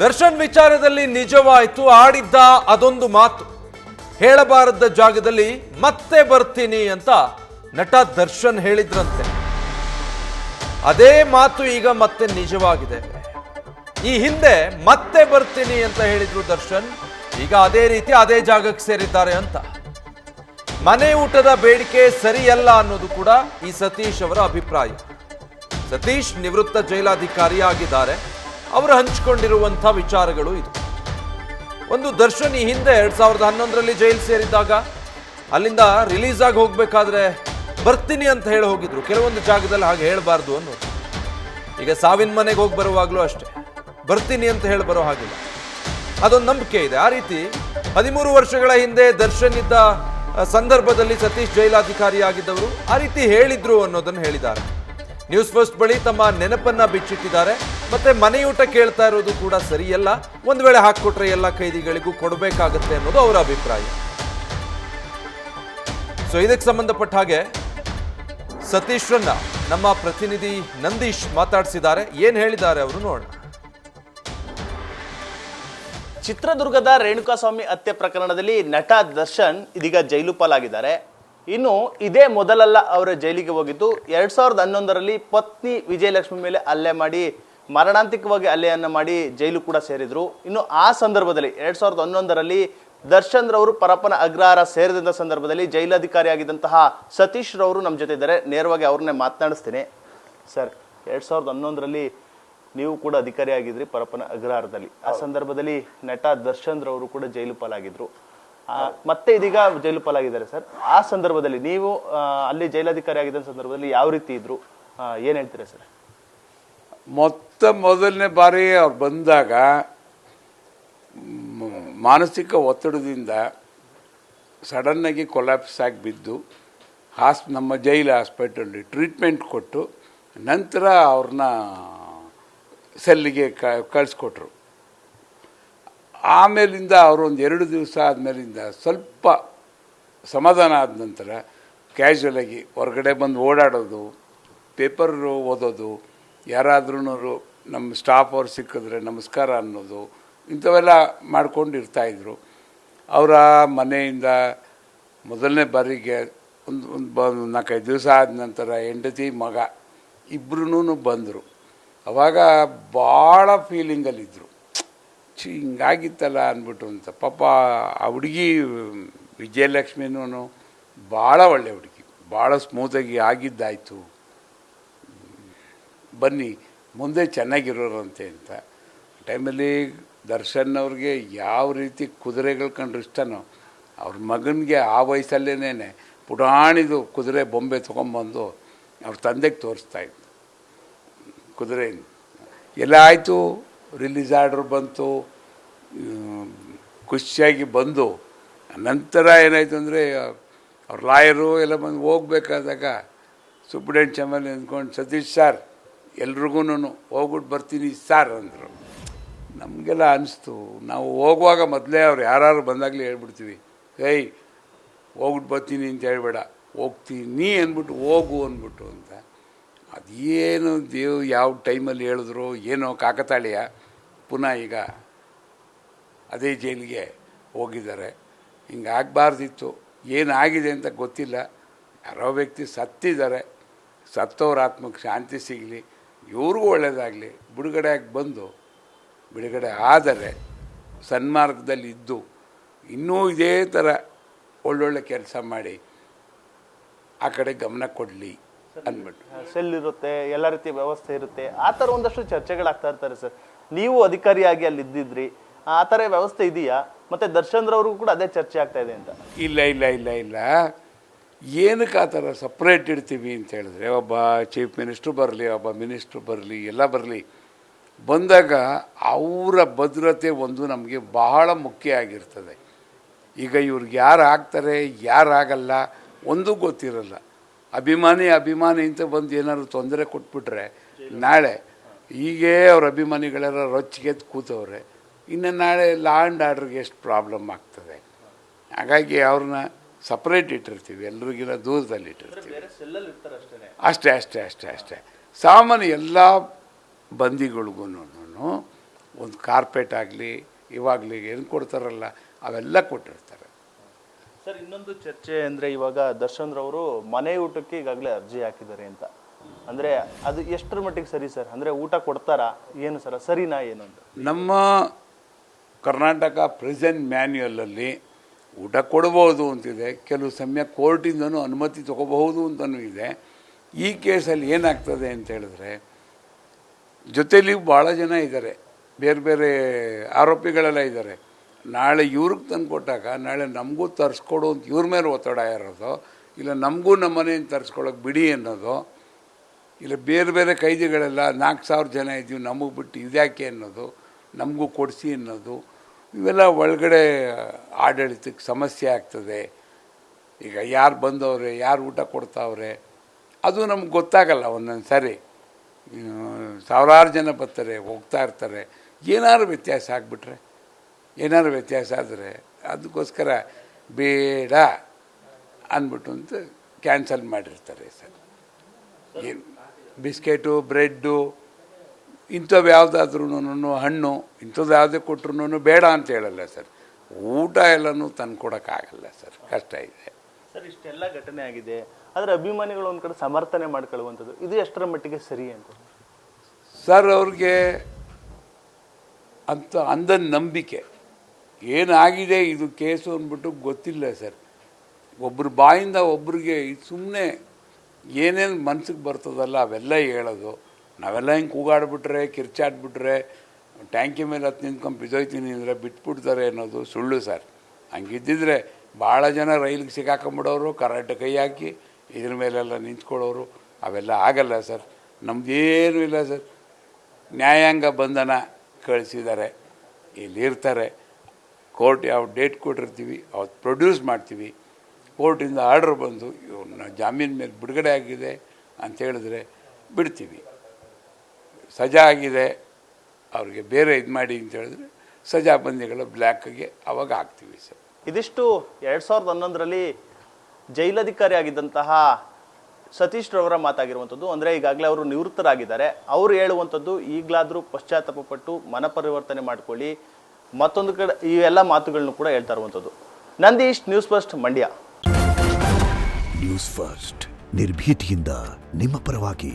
ದರ್ಶನ್ ವಿಚಾರದಲ್ಲಿ ನಿಜವಾಯಿತು. ಆಡಿದ್ದ ಅದೊಂದು ಮಾತು, ಹೇಳಬಾರದ ಜಾಗದಲ್ಲಿ ಮತ್ತೆ ಬರ್ತೀನಿ ಅಂತ ನಟ ದರ್ಶನ್ ಹೇಳಿದ್ರಂತೆ. ಅದೇ ಮಾತು ಈಗ ಮತ್ತೆ ನಿಜವಾಗಿದೆ. ಈ ಹಿಂದೆ ಮತ್ತೆ ಬರ್ತೀನಿ ಅಂತ ಹೇಳಿದ್ರು ದರ್ಶನ್, ಈಗ ಅದೇ ರೀತಿ ಅದೇ ಜಾಗಕ್ಕೆ ಸೇರಿದ್ದಾರೆ ಅಂತ. ಮನೆ ಊಟದ ಬೇಡಿಕೆ ಸರಿಯಲ್ಲ ಅನ್ನೋದು ಕೂಡ ಈ ಸತೀಶ್ ಅವರ ಅಭಿಪ್ರಾಯ. ಸತೀಶ್ ನಿವೃತ್ತ ಜೈಲಾಧಿಕಾರಿ ಆಗಿದ್ದಾರೆ. ಅವರು ಹಂಚಿಕೊಂಡಿರುವಂಥ ವಿಚಾರಗಳು ಇದು. ಒಂದು ದರ್ಶನ್ ಈ ಹಿಂದೆ 2011ರಲ್ಲಿ ಜೈಲು ಸೇರಿದ್ದಾಗ ಅಲ್ಲಿಂದ ರಿಲೀಸ್ ಆಗಿ ಹೋಗ್ಬೇಕಾದ್ರೆ ಬರ್ತೀನಿ ಅಂತ ಹೇಳಿ ಹೋಗಿದ್ರು. ಕೆಲವೊಂದು ಜಾಗದಲ್ಲಿ ಹಾಗೆ ಹೇಳಬಾರ್ದು ಅನ್ನೋದು. ಈಗ ಸಾವಿನ ಮನೆಗೆ ಹೋಗಿ ಬರುವಾಗಲೂ ಅಷ್ಟೇ, ಬರ್ತೀನಿ ಅಂತ ಹೇಳಿ ಬರೋ ಹಾಗಿಲ್ಲ. ಅದೊಂದು ನಂಬಿಕೆ ಇದೆ. ಆ ರೀತಿ 13 ವರ್ಷಗಳ ಹಿಂದೆ ದರ್ಶನ್ ಇದ್ದ ಸಂದರ್ಭದಲ್ಲಿ ಸತೀಶ್ ಜೈಲಾಧಿಕಾರಿ ಆಗಿದ್ದವರು ಆ ರೀತಿ ಹೇಳಿದ್ರು ಅನ್ನೋದನ್ನು ಹೇಳಿದ್ದಾರೆ. ನ್ಯೂಸ್ ಫಸ್ಟ್ ಬಳಿ ತಮ್ಮ ನೆನಪನ್ನ ಬಿಚ್ಚಿಟ್ಟಿದ್ದಾರೆ. ಮತ್ತೆ ಮನೆಯೂಟ ಕೇಳ್ತಾ ಇರೋದು ಕೂಡ ಸರಿಯಲ್ಲ, ಒಂದು ವೇಳೆ ಹಾಕಿಕೊಟ್ರೆ ಎಲ್ಲ ಕೈದಿಗಳಿಗೂ ಕೊಡಬೇಕಾಗತ್ತೆ ಅನ್ನೋದು ಅವರ ಅಭಿಪ್ರಾಯ. ಸೊ ಇದಕ್ಕೆ ಸಂಬಂಧಪಟ್ಟ ಹಾಗೆ ಸತೀಶ್ರನ್ನ ನಮ್ಮ ಪ್ರತಿನಿಧಿ ನಂದೀಶ್ ಮಾತಾಡಿಸಿದ್ದಾರೆ. ಏನ್ ಹೇಳಿದ್ದಾರೆ ಅವರು ನೋಡೋಣ. ಚಿತ್ರದುರ್ಗದ ರೇಣುಕಾಸ್ವಾಮಿ ಹತ್ಯೆ ಪ್ರಕರಣದಲ್ಲಿ ನಟ ದರ್ಶನ್ ಇದೀಗ ಜೈಲು ಪಾಲಾಗಿದ್ದಾರೆ. ಇನ್ನು ಇದೇ ಮೊದಲಲ್ಲ ಅವರು ಜೈಲಿಗೆ ಹೋಗಿದ್ದು. 2011ರಲ್ಲಿ ಪತ್ನಿ ವಿಜಯಲಕ್ಷ್ಮಿ ಮೇಲೆ ಹಲ್ಲೆ ಮಾಡಿ ಮರಣಾಂತಿಕವಾಗಿ ಹಲ್ಲೆಯನ್ನು ಮಾಡಿ ಜೈಲು ಕೂಡ ಸೇರಿದ್ರು. ಇನ್ನು ಆ ಸಂದರ್ಭದಲ್ಲಿ 2011ರಲ್ಲಿ ದರ್ಶನ್ ರವರು ಪರಪ್ಪನ ಅಗ್ರಹಾರ ಸೇರಿದಂಥ ಸಂದರ್ಭದಲ್ಲಿ ಜೈಲಾಧಿಕಾರಿ ಆಗಿದ್ದಂತಹ ಸತೀಶ್ ರವರು ನಮ್ಮ ಜೊತೆ ಇದ್ದಾರೆ. ನೇರವಾಗಿ ಅವ್ರನ್ನೇ ಮಾತನಾಡಿಸ್ತೀನಿ. ಸರ್, 2011ರಲ್ಲಿ ನೀವು ಕೂಡ ಅಧಿಕಾರಿ ಆಗಿದ್ರಿ ಪರಪ್ಪನ ಅಗ್ರಹಾರದಲ್ಲಿ. ಆ ಸಂದರ್ಭದಲ್ಲಿ ನಟ ದರ್ಶನ್ ರವರು ಕೂಡ ಜೈಲು ಪಾಲಾಗಿದ್ರು. ಮತ್ತೆ ಇದೀಗ ಜೈಲು ಪಾಲಾಗಿದ್ದಾರೆ. ಸರ್, ಆ ಸಂದರ್ಭದಲ್ಲಿ ನೀವು ಅಲ್ಲಿ ಜೈಲಾಧಿಕಾರಿ ಆಗಿದ್ದ ಸಂದರ್ಭದಲ್ಲಿ ಯಾವ ರೀತಿ ಇದ್ರು, ಏನ್ ಹೇಳ್ತೀರಾ ಸರ್? ಮೊದಲನೇ ಬಾರಿ ಅವ್ರು ಬಂದಾಗ ಮಾನಸಿಕ ಒತ್ತಡದಿಂದ ಸಡನ್ನಾಗಿ ಕೊಲ್ಯಾಪ್ಸ್ ಆಗಿ ಬಿದ್ದು ನಮ್ಮ ಜೈಲು ಹಾಸ್ಪಿಟಲ್ಲಿ ಟ್ರೀಟ್ಮೆಂಟ್ ಕೊಟ್ಟು ನಂತರ ಅವ್ರನ್ನ ಸೆಲ್ಲಿಗೆ ಕಳಿಸ್ಕೊಟ್ರು. ಆಮೇಲಿಂದ ಅವರು ಒಂದು 2 ದಿವಸ ಆದಮೇಲಿಂದ ಸ್ವಲ್ಪ ಸಮಾಧಾನ ಆದ ನಂತರ ಕ್ಯಾಶುವಲಾಗಿ ಹೊರಗಡೆ ಬಂದು ಓಡಾಡೋದು, ಪೇಪರ್ ಓದೋದು, ಯಾರಾದ್ರೂ ನಮ್ಮ ಸ್ಟಾಫ್ ಅವ್ರು ಸಿಕ್ಕಿದ್ರೆ ನಮಸ್ಕಾರ ಅನ್ನೋದು, ಇಂಥವೆಲ್ಲ ಮಾಡ್ಕೊಂಡು ಇರ್ತಾಯಿದ್ರು. ಅವರ ಮನೆಯಿಂದ ಮೊದಲನೇ ಬಾರಿಗೆ ಒಂದು 4-5 ದಿವಸ ಆದ ನಂತರ ಹೆಂಡತಿ ಮಗ ಇಬ್ಬರೂ ಬಂದರು. ಆವಾಗ ಭಾಳ ಫೀಲಿಂಗಲ್ಲಿದ್ದರು. ಹಿಂಗಾಗಿತ್ತಲ್ಲ ಅಂದ್ಬಿಟ್ಟು ಅಂತ. ಪಾಪ ಆ ಹುಡುಗಿ ವಿಜಯಲಕ್ಷ್ಮಿನೂ ಭಾಳ ಒಳ್ಳೆ ಹುಡುಗಿ, ಭಾಳ ಸ್ಮೂತಾಗಿ ಆಗಿದ್ದಾಯಿತು, ಬನ್ನಿ ಮುಂದೆ ಚೆನ್ನಾಗಿರೋರಂತೆ ಅಂತ. ಟೈಮಲ್ಲಿ ದರ್ಶನ್ ಅವ್ರಿಗೆ ಯಾವ ರೀತಿ ಕುದುರೆಗಳು ಕಂಡ್ರೆ ಇಷ್ಟನೋ, ಅವ್ರ ಮಗನಿಗೆ ಆ ವಯಸ್ಸಲ್ಲೇನೆ ಪುಟಾಣಿದು ಕುದುರೆ ಬೊಂಬೆ ತೊಗೊಂಬಂದು ಅವ್ರ ತಂದೆಗೆ ತೋರಿಸ್ತಾಯಿತ್ತು. ಕುದುರೆ ಎಲ್ಲ ಆಯಿತು, ರಿಲೀಸ್ ಆರ್ಡ್ರ್ ಬಂತು, ಖುಷಿಯಾಗಿ ಬಂದು ನಂತರ ಏನಾಯಿತು ಅಂದರೆ ಅವ್ರ ಲಾಯರು ಎಲ್ಲ ಬಂದು ಹೋಗ್ಬೇಕಾದಾಗ ಸುಬ್ರಹ್ಮಣ್ಯ ಚಮಲ್ಲಿ ಅಂದ್ಕೊಂಡು, ಸತೀಶ್ ಸರ್ ಎಲ್ರಿಗೂ ಹೋಗ್ಬಿಟ್ಟು ಬರ್ತೀನಿ ಸರ್ ಅಂದರು. ನಮಗೆಲ್ಲ ಅನಿಸ್ತು, ನಾವು ಹೋಗುವಾಗ ಮೊದಲೇ ಅವ್ರು ಯಾರು ಬಂದಾಗಲೇ ಹೇಳ್ಬಿಡ್ತೀವಿ, ಏಯ್ ಹೋಗ್ಬಿಟ್ಟು ಬರ್ತೀನಿ ಅಂತ ಹೇಳ್ಬೇಡ, ಹೋಗ್ತೀನಿ ಅಂದ್ಬಿಟ್ಟು ಹೋಗು ಅಂದ್ಬಿಟ್ಟು ಅಂತ. ಅದೇನು ಯಾವ ಟೈಮಲ್ಲಿ ಹೇಳಿದ್ರು ಏನೋ ಕಾಕತಾಳೀಯ. ಪುನಃ ಈಗ ಅದೇ ಜೈಲಿಗೆ ಹೋಗಿದ್ದಾರೆ. ಹಿಂಗಾಗಬಾರ್ದಿತ್ತು. ಏನಾಗಿದೆ ಅಂತ ಗೊತ್ತಿಲ್ಲ. ಯಾರೋ ವ್ಯಕ್ತಿ ಸತ್ತಿದ್ದಾರೆ, ಸತ್ತವ್ರ ಆತ್ಮಕ್ಕೆ ಶಾಂತಿ ಸಿಗಲಿ, ಇವ್ರಿಗೂ ಒಳ್ಳೆಯದಾಗಲಿ. ಬಿಡುಗಡೆ ಆದರೆ ಸನ್ಮಾರ್ಗದಲ್ಲಿ ಇದ್ದು ಇನ್ನೂ ಇದೇ ಥರ ಒಳ್ಳೊಳ್ಳೆ ಕೆಲಸ ಮಾಡಿ ಆ ಕಡೆ ಗಮನ ಕೊಡಲಿ ಅಂದ್ಬಿಟ್ಟು. ಸೆಲ್ ಇರುತ್ತೆ, ಎಲ್ಲ ರೀತಿಯ ವ್ಯವಸ್ಥೆ ಇರುತ್ತೆ, ಆ ಥರ ಒಂದಷ್ಟು ಚರ್ಚೆಗಳಾಗ್ತಾ ಇರ್ತಾರೆ ಸರ್. ನೀವು ಅಧಿಕಾರಿಯಾಗಿ ಅಲ್ಲಿ ಇದ್ದಿದ್ರಿ, ಆ ಥರ ವ್ಯವಸ್ಥೆ ಇದೆಯಾ? ಮತ್ತು ದರ್ಶನ್ ರವ್ರಿಗೂ ಕೂಡ ಅದೇ ಚರ್ಚೆ ಆಗ್ತಾ ಇದೆ ಅಂತ. ಇಲ್ಲ ಏನಕ್ಕೆ ಆ ಥರ ಸಪ್ರೇಟ್ ಇಡ್ತೀವಿ ಅಂತ ಹೇಳಿದ್ರೆ, ಒಬ್ಬ ಚೀಫ್ ಮಿನಿಸ್ಟ್ರು ಬರಲಿ, ಒಬ್ಬ ಮಿನಿಸ್ಟ್ರು ಬರಲಿ, ಎಲ್ಲ ಬರಲಿ, ಬಂದಾಗ ಅವರ ಭದ್ರತೆ ಒಂದು ನಮಗೆ ಬಹಳ ಮುಖ್ಯ ಆಗಿರ್ತದೆ. ಈಗ ಇವ್ರಿಗೆ ಯಾರು ಆಗ್ತಾರೆ ಯಾರಾಗಲ್ಲ ಒಂದೂ ಗೊತ್ತಿರಲ್ಲ. ಅಭಿಮಾನಿ ಅಂತ ಬಂದು ಏನಾದ್ರು ತೊಂದರೆ ಕೊಟ್ಬಿಟ್ರೆ ನಾಳೆ ಹೀಗೇ ಅವ್ರ ಅಭಿಮಾನಿಗಳೆಲ್ಲ ರೊಚ್ಚಿಗೆದ್ದು ಕೂತವ್ರೆ, ಇನ್ನು ನಾಳೆ ಲಾ ಆ್ಯಂಡ್ ಆರ್ಡ್ರಿಗೆ ಎಷ್ಟು ಪ್ರಾಬ್ಲಮ್ ಆಗ್ತದೆ. ಹಾಗಾಗಿ ಅವ್ರನ್ನ ಸಪ್ರೇಟ್ ಇಟ್ಟಿರ್ತೀವಿ, ಎಲ್ರಿಗಿನ ದೂರದಲ್ಲಿ ಇಟ್ಟಿರ್ತೀವಿ. ಅಷ್ಟೇ. ಸಾಮಾನ್ಯ ಎಲ್ಲ ಬಂದಿಗಳಿಗೂ ಒಂದು ಕಾರ್ಪೆಟ್ ಆಗಲಿ ಇವಾಗಲಿ ಏನು ಕೊಡ್ತಾರಲ್ಲ ಅವೆಲ್ಲ ಕೊಟ್ಟಿರ್ತಾರೆ. ಸರ್, ಇನ್ನೊಂದು ಚರ್ಚೆ ಅಂದರೆ ಇವಾಗ ದರ್ಶನ್ ರವರು ಮನೆ ಊಟಕ್ಕೆ ಈಗಾಗಲೇ ಅರ್ಜಿ ಹಾಕಿದ್ದಾರೆ ಅಂತ. ಅಂದರೆ ಅದು ಎಷ್ಟರ ಮಟ್ಟಿಗೆ ಸರಿ ಸರ್? ಅಂದರೆ ಊಟ ಕೊಡ್ತಾರಾ ಏನು ಸರ್, ಸರಿನಾ ಏನು ಅಂತ? ನಮ್ಮ ಕರ್ನಾಟಕ ಪ್ರೆಸೆಂಟ್ ಮ್ಯಾನ್ಯುಯಲಲ್ಲಿ ಊಟ ಕೊಡ್ಬೋದು ಅಂತಿದೆ, ಕೆಲವು ಸಮಯ ಕೋರ್ಟಿಂದನೂ ಅನುಮತಿ ತೊಗೋಬಹುದು ಅಂತಲೂ ಇದೆ. ಈ ಕೇಸಲ್ಲಿ ಏನಾಗ್ತದೆ ಅಂತ ಹೇಳಿದ್ರೆ, ಜೊತೆಲಿ ಭಾಳ ಜನ ಇದ್ದಾರೆ, ಬೇರೆ ಬೇರೆ ಆರೋಪಿಗಳೆಲ್ಲ ಇದ್ದಾರೆ. ನಾಳೆ ಇವ್ರಿಗೆ ತಂದು ಕೊಟ್ಟಾಗ ನಾಳೆ ನಮಗೂ ತರಿಸ್ಕೊಡು ಅಂತ ಇವ್ರ ಮೇಲೆ ಒತ್ತಡ ಇರೋದು, ಇಲ್ಲ ನಮಗೂ ನಮ್ಮ ಮನೆಯನ್ನು ತರಿಸ್ಕೊಳಕ್ಕೆ ಬಿಡಿ ಅನ್ನೋದು, ಇಲ್ಲ ಬೇರೆ ಬೇರೆ ಕೈದಿಗಳೆಲ್ಲ 4,000 ಜನ ಇದ್ದೀವಿ ನಮಗೆ ಬಿಟ್ಟು ಇದ್ಯಾಕೆ ಅನ್ನೋದು, ನಮಗೂ ಕೊಡಿಸಿ ಅನ್ನೋದು, ಇವೆಲ್ಲ ಒಳಗಡೆ ಆಡಳಿತಕ್ಕೆ ಸಮಸ್ಯೆ ಆಗ್ತದೆ. ಈಗ ಯಾರು ಬಂದವ್ರೆ, ಯಾರು ಊಟ ಕೊಡ್ತಾವ್ರೆ ಅದು ನಮ್ಗೆ ಗೊತ್ತಾಗಲ್ಲ. ಒಂದೊಂದು ಸಾರಿ ಸಾವಿರಾರು ಜನ ಬರ್ತಾರೆ ಹೋಗ್ತಾ ಇರ್ತಾರೆ, ಏನಾದ್ರು ವ್ಯತ್ಯಾಸ ಆಗಿಬಿಟ್ರೆ, ಏನಾದ್ರು ವ್ಯತ್ಯಾಸ ಆದರೆ ಅದಕ್ಕೋಸ್ಕರ ಬೇಡ ಅಂದ್ಬಿಟ್ಟು ಅಂತ ಕ್ಯಾನ್ಸಲ್ ಮಾಡಿರ್ತಾರೆ ಸರ್. ಏನು ಬಿಸ್ಕೆಟು, ಬ್ರೆಡ್ಡು ಇಂಥವು ಯಾವುದಾದ್ರೂ ಹಣ್ಣು ಇಂಥದ್ದು ಯಾವುದೇ ಕೊಟ್ಟರು ಬೇಡ ಅಂತ ಹೇಳಲ್ಲ ಸರ್. ಊಟ ಎಲ್ಲನೂ ತಂದು ಕೊಡೋಕ್ಕಾಗಲ್ಲ ಸರ್, ಕಷ್ಟ ಇದೆ ಸರ್. ಇಷ್ಟೆಲ್ಲ ಘಟನೆ ಆಗಿದೆ, ಆದರೆ ಅಭಿಮಾನಿಗಳು ಒಂದು ಕಡೆ ಸಮರ್ಥನೆ ಮಾಡ್ಕೊಳ್ಳುವಂಥದ್ದು ಇದು ಎಷ್ಟರ ಮಟ್ಟಿಗೆ ಸರಿ ಅಂತ ಸರ್? ಅವ್ರಿಗೆ ಅಂತ ಅಂದ ನಂಬಿಕೆ ಏನಾಗಿದೆ ಇದು ಕೇಸು ಅಂದ್ಬಿಟ್ಟು ಗೊತ್ತಿಲ್ಲ ಸರ್. ಒಬ್ಬರು ಬಾಯಿಂದ ಒಬ್ರಿಗೆ ಇದು ಸುಮ್ಮನೆ ಏನೇನು ಮನ್ಸಿಗೆ ಬರ್ತದಲ್ಲ ಅವೆಲ್ಲ ಹೇಳೋದು. ನಾವೆಲ್ಲ ಹಿಂಗೆ ಕೂಗಾಡ್ಬಿಟ್ರೆ, ಕಿರ್ಚಾಡ್ಬಿಟ್ರೆ, ಟ್ಯಾಂಕಿ ಮೇಲೆ ಹತ್ತು ನಿಂತ್ಕೊಂಡು ಬಿದ್ದೋಯ್ತೀನಿ ಅಂದರೆ ಬಿಟ್ಬಿಡ್ತಾರೆ ಅನ್ನೋದು ಸುಳ್ಳು ಸರ್. ಹಂಗಿದ್ದಿದ್ರೆ ಭಾಳ ಜನ ರೈಲಿಗೆ ಸಿಕ್ಕಾಕೊಂಬಿಡೋರು, ಕರೆಂಟ್ ಕೈ ಹಾಕಿ ಇದ್ರ ಮೇಲೆಲ್ಲ ನಿಂತ್ಕೊಳ್ಳೋರು. ಅವೆಲ್ಲ ಆಗಲ್ಲ ಸರ್. ನಮ್ಮದೇನೂ ಇಲ್ಲ ಸರ್. ನ್ಯಾಯಾಂಗ ಬಂಧನ ಕಳಿಸಿದ್ದಾರೆ, ಇಲ್ಲಿರ್ತಾರೆ. ಕೋರ್ಟ್ ಯಾವ ಡೇಟ್ ಕೊಟ್ಟಿರ್ತೀವಿ ಅವತ್ತು ಪ್ರೊಡ್ಯೂಸ್ ಮಾಡ್ತೀವಿ. ಕೋರ್ಟಿಂದ ಆರ್ಡ್ರ್ ಬಂದು ಇವ್ರನ್ನ ಜಾಮೀನು ಮೇಲೆ ಬಿಡುಗಡೆ ಆಗಿದೆ ಅಂತ ಹೇಳಿದ್ರೆ ಬಿಡ್ತೀವಿ. ಸಜಾ ಆಗಿದೆ ಅವ್ರಿಗೆ ಬೇರೆ ಇದು ಮಾಡಿ ಅಂತ ಹೇಳಿದ್ರೆ ಸಜಾ ಬಂದಿಗಳ ಬ್ಲ್ಯಾಕ್ಗೆ ಅವಾಗ ಹಾಕ್ತೀವಿ ಸರ್. ಇದಿಷ್ಟು 2011ರಲ್ಲಿ ಜೈಲಧಿಕಾರಿ ಆಗಿದ್ದಂತಹ ಸತೀಶ್ ರವರ ಮಾತಾಗಿರುವಂಥದ್ದು. ಅಂದರೆ ಈಗಾಗಲೇ ಅವರು ನಿವೃತ್ತರಾಗಿದ್ದಾರೆ. ಅವರು ಹೇಳುವಂಥದ್ದು ಈಗಲಾದರೂ ಪಶ್ಚಾತ್ತಾಪ ಪಟ್ಟು ಮನಪರಿವರ್ತನೆ ಮಾಡಿಕೊಳ್ಳಿ, ಮತ್ತೊಂದು ಕಡೆ ಇವೆಲ್ಲ ಮಾತುಗಳನ್ನು ಕೂಡ ಹೇಳ್ತಾ ಇರುವಂಥದ್ದು. Nandish, news first, Mandya. News first ನಿರ್ಭೀತಿಯಿಂದ ನಿಮ್ಮ ಪರವಾಗಿ.